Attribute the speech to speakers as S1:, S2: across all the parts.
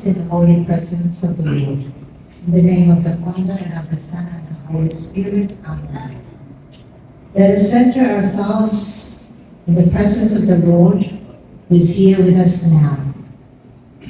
S1: ourselves in the holy presence of the Lord. In the name of the Father, and of the Son, and the Holy Spirit. Amen. Let us center ourselves in the presence of the Lord, who is here with us now.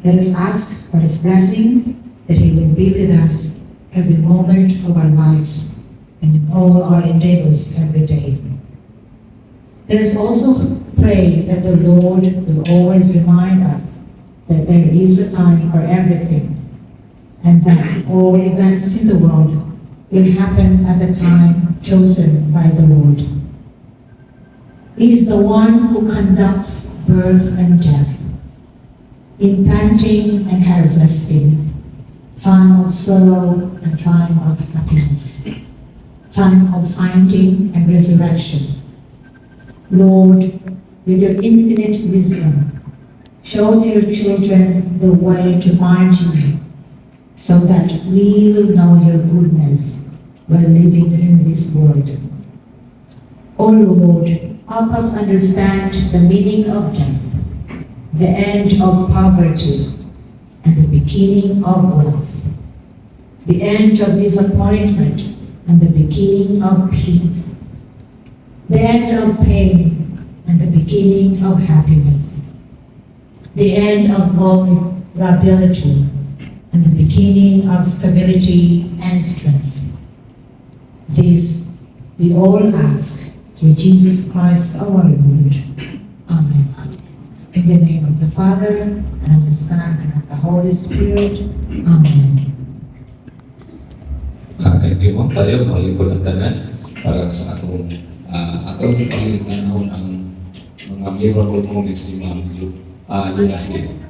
S1: Let us ask for His blessing, that He will be with us every moment of our lives and in all our endeavors every day. Let us also pray that the Lord will always remind us that there is a time for everything, and that all events in the world will happen at the time chosen by the Lord. He is the one who conducts birth and death, in planting and harvesting, time of sorrow and time of happiness, time of finding and resurrection. Lord, with your infinite wisdom, show to your children the way to find you, so that we will know your goodness while living in this world. O Lord, help us understand the meaning of death, the end of poverty, and the beginning of wealth, the end of disappointment and the beginning of peace, the end of pain and the beginning of happiness, the end of vulnerability and the beginning of stability and strength. This we all ask through Jesus Christ our Lord. Amen. In the name of the Father, and of the Son, and of the Holy Spirit. Amen.
S2: Thank you mo. Payo, malipod ang tanan para sa atong pagkakitanaw ng mga miracle moments ni Ma'am Yulasi.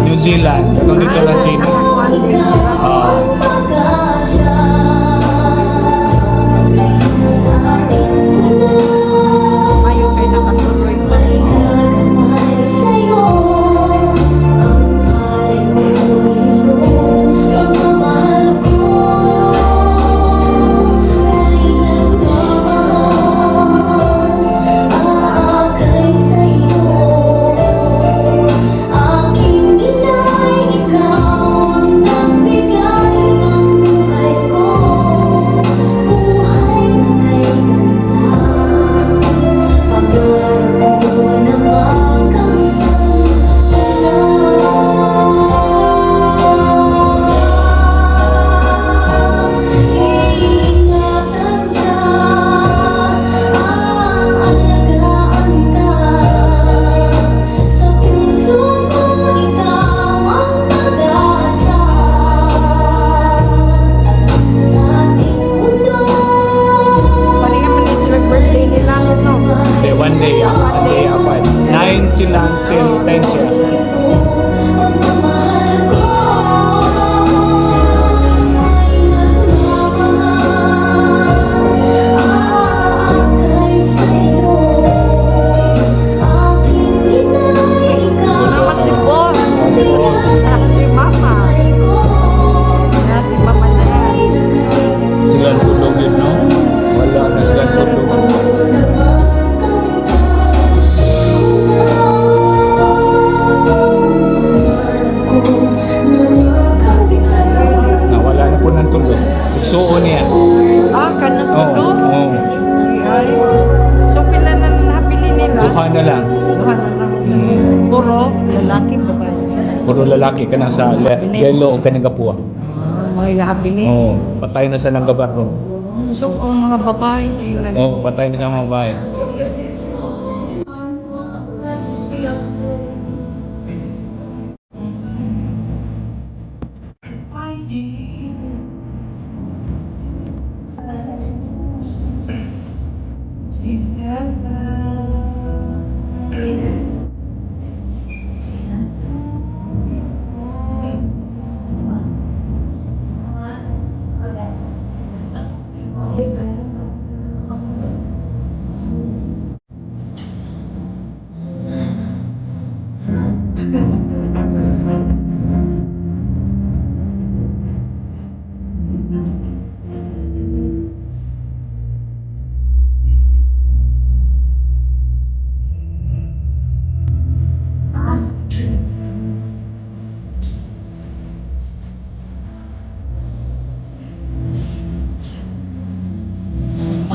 S3: New Zealand. Ikaw dito lang China.
S4: Ayaw kayo nakasuloy pa. Palingan man din sila birthday nila, no?
S3: Okay, one day apart. 9 sila, still 10 siya.
S4: Naman si Bon. Si Mama. Si Mama na yan.
S3: Sila tulog yun, no? Wala na sila tulog. Nawala na po ng tulog. Suon niya.
S4: Kanang
S3: Oo,
S4: ano?
S3: oo.
S4: Ay. So, pila na nabili nila?
S3: Duha na lang.
S4: Duha na lang. Puro, lalaki, babae.
S3: Puro lalaki ka na sa yellow o kanagapuwa.
S4: Mga nabili.
S3: Oo, patay na sa ng gabarro.
S4: So, ang mga babae,
S3: Oo, patay na sa mga babae.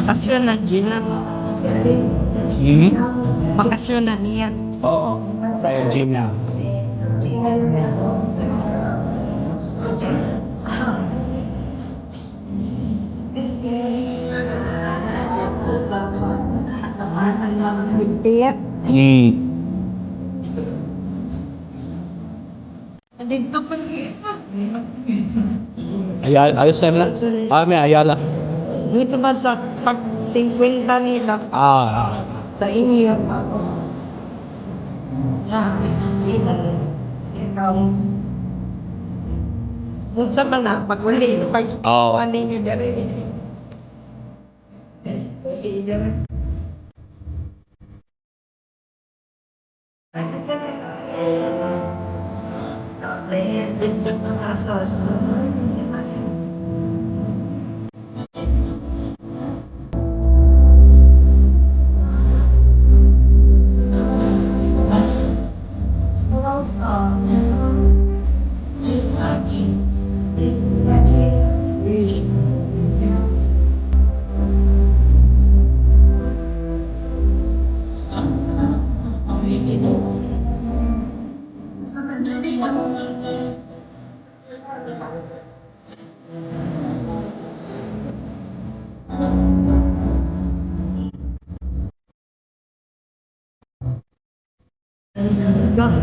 S4: bakasyon na Gina.
S3: Hmm?
S4: Bakasyon na niya.
S3: Oo, sa gym na.
S4: Hindi.
S3: Hmm.
S4: Dito pa
S3: Ayos na lang. May Ayala.
S4: dito ba sa pag 50 nila
S3: Ah.
S4: sa inyo? Ikaw. Sa ba na pag-uli,
S3: Oo.
S4: ano nyo dari?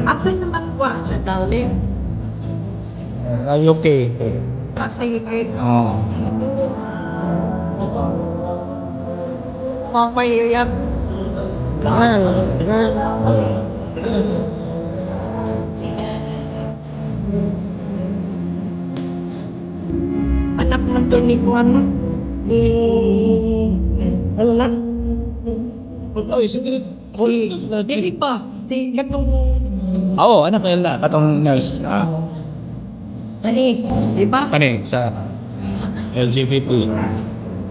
S4: Asa naman po sa dali?
S3: Ay, okay.
S4: Asa yung
S3: Oo.
S4: mamayayak. Anak ng to ni Juan. Ano na?
S3: Oh, sige.
S4: Dili pa. Si gatong
S3: Oo, anak nila. Katong nurse.
S4: ani, di ba?
S3: Kani sa LGBT.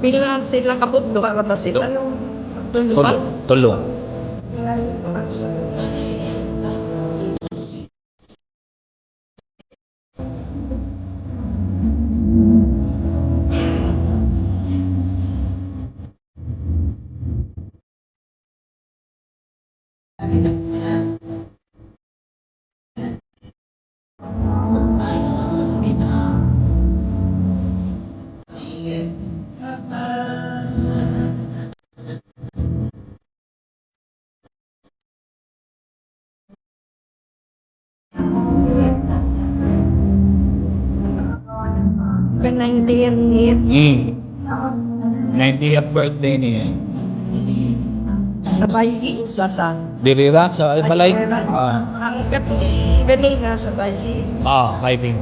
S4: Sila kapudlo ka ba sila? Tulo ba?
S3: Tulong.
S4: Ka-90 niya.
S3: 90th birthday niya.
S4: Sa bayi, sa
S3: Dirira sa Albalay.
S4: Ang gatong ganun nga sa bayi.
S3: Kaiting.